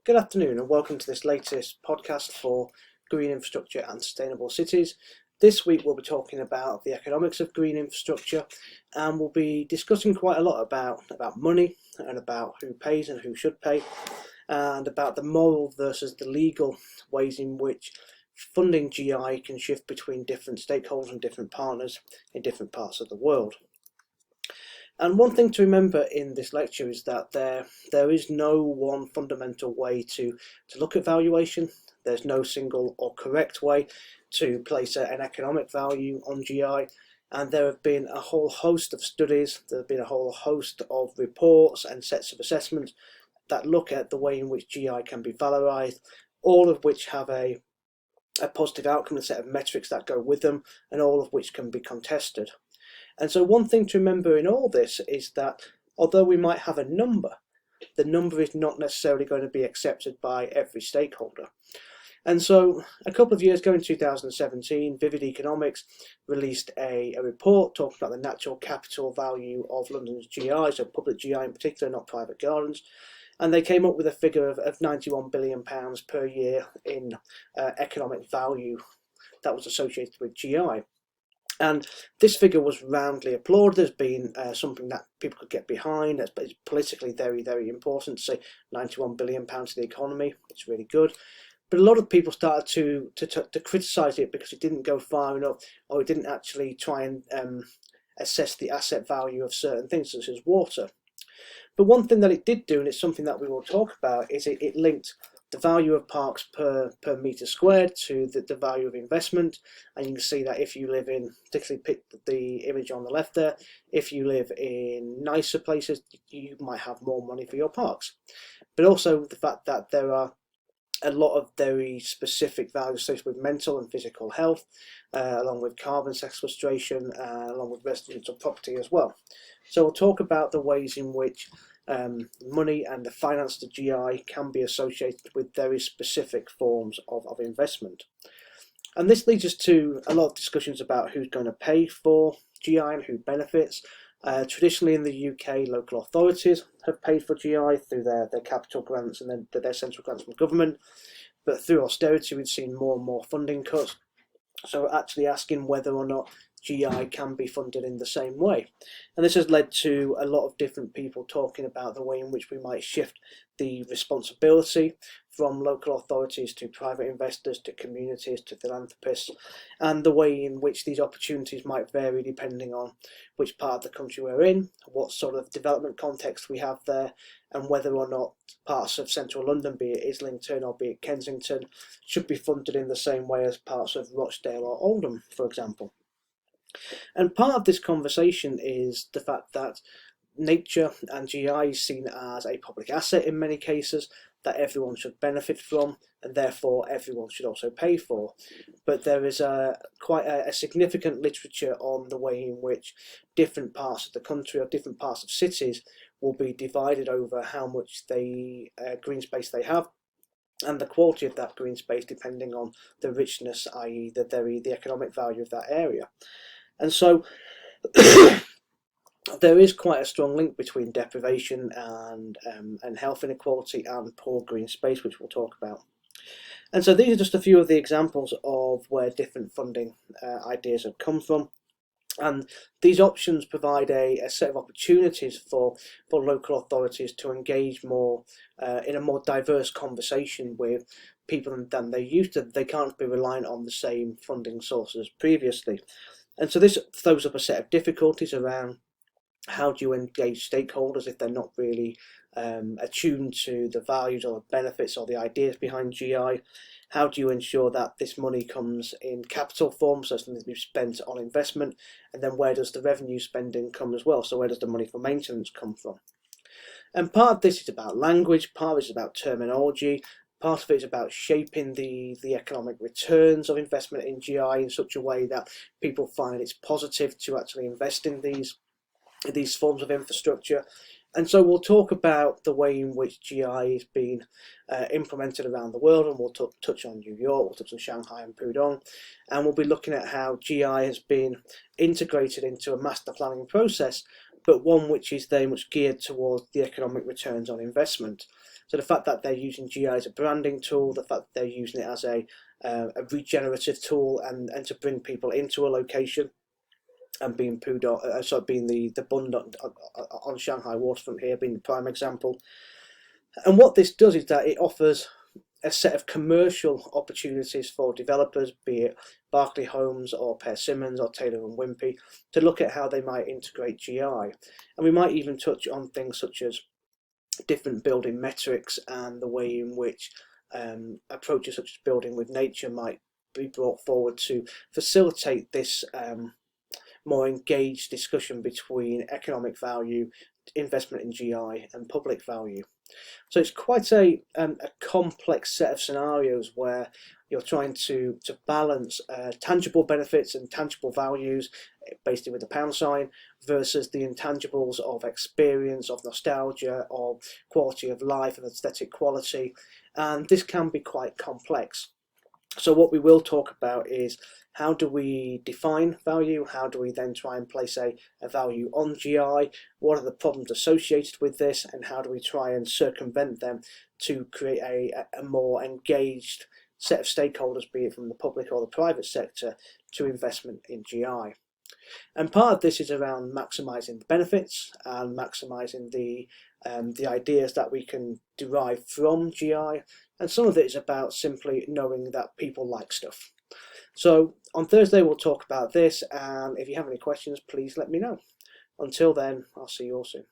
Good afternoon and welcome to this latest podcast for green infrastructure and sustainable cities. This week we'll be talking about the economics of green infrastructure, and we'll be discussing quite a lot about money and about who pays and who should pay, and about the moral versus the legal ways in which funding GI can shift between different stakeholders and different partners in different parts of the world. And one thing to remember in this lecture is that there is no one fundamental way to look at valuation. There's no single or correct way to place an economic value on GI. And there have been a whole host of studies, there have been a whole host of reports and sets of assessments that look at the way in which GI can be valorised, all of which have a positive outcome, a set of metrics that go with them, and all of which can be contested. And so one thing to remember in all this is that although we might have a number, the number is not necessarily going to be accepted by every stakeholder. And so a couple of years ago in 2017, Vivid Economics released a report talking about the natural capital value of London's GI, so public GI in particular, not private gardens. And they came up with a figure of £91 billion per year in economic value that was associated with GI. And this figure was roundly applauded as being something that people could get behind. It's politically very, very important to say £91 billion to the economy. It's really good. But a lot of people started to criticise it because it didn't go far enough, or it didn't actually try and assess the asset value of certain things, such as water. But one thing that it did do, and it's something that we will talk about, is it linked the value of parks per metre squared to the value of investment. And you can see that if you live in, particularly pick the image on the left there, if you live in nicer places, you might have more money for your parks. But also the fact that there are a lot of very specific values associated with mental and physical health, along with carbon sequestration, along with residential property as well. So we'll talk about the ways in which money and the finance to GI can be associated with very specific forms of investment. And this leads us to a lot of discussions about who's going to pay for GI and who benefits. Traditionally in the UK, local authorities have paid for GI through their capital grants and then their central grants from government. But through austerity, we've seen more and more funding cuts. So we're actually asking whether or not GI can be funded in the same way. And this has led to a lot of different people talking about the way in which we might shift the responsibility from local authorities to private investors, to communities, to philanthropists, and the way in which these opportunities might vary depending on which part of the country we're in, what sort of development context we have there, and whether or not parts of central London, be it Islington or be it Kensington, should be funded in the same way as parts of Rochdale or Oldham, for example. And part of this conversation is the fact that nature and GI is seen as a public asset in many cases that everyone should benefit from, and therefore everyone should also pay for. But there is quite a significant literature on the way in which different parts of the country or different parts of cities will be divided over how much green space they have, and the quality of that green space depending on the richness, i.e. the economic value of that area. And so there is quite a strong link between deprivation and health inequality and poor green space, which we'll talk about. And so these are just a few of the examples of where different funding ideas have come from. And these options provide a set of opportunities for local authorities to engage more in a more diverse conversation with people than they used to. They can't be reliant on the same funding sources previously. And so this throws up a set of difficulties around how do you engage stakeholders if they're not really attuned to the values or the benefits or the ideas behind GI. How do you ensure that this money comes in capital form, so something to be spent on investment, and then where does the revenue spending come as well? So where does the money for maintenance come from? And part of this is about language, part of it is about terminology, part of it is about shaping the economic returns of investment in GI in such a way that people find it's positive to actually invest in these forms of infrastructure. And so we'll talk about the way in which GI is being implemented around the world, and we'll touch on New York, we'll touch on Shanghai and Pudong, and we'll be looking at how GI has been integrated into a master planning process, but one which is very much geared towards the economic returns on investment. So the fact that they're using GI as a branding tool, the fact that they're using it as a regenerative tool and to bring people into a location, and being Pudong, being the Bund on Shanghai waterfront here, being the prime example. And what this does is that it offers a set of commercial opportunities for developers, be it Berkeley Homes or Persimmon or Taylor and Wimpey, to look at how they might integrate GI. And we might even touch on things such as different building metrics and the way in which approaches such as building with nature might be brought forward to facilitate this more engaged discussion between economic value, investment in GI, and public value. So it's quite a complex set of scenarios where you're trying to balance tangible benefits and tangible values, basically with the pound sign, versus the intangibles of experience, of nostalgia, of quality of life and aesthetic quality. And this can be quite complex. So what we will talk about is how do we define value, how do we then try and place a value on GI, what are the problems associated with this, and how do we try and circumvent them to create a more engaged set of stakeholders, be it from the public or the private sector, to investment in GI. And part of this is around maximising the benefits and maximising the ideas that we can derive from GI, and some of it is about simply knowing that people like stuff. So on Thursday we'll talk about this, and if you have any questions, please let me know. Until then, I'll see you all soon.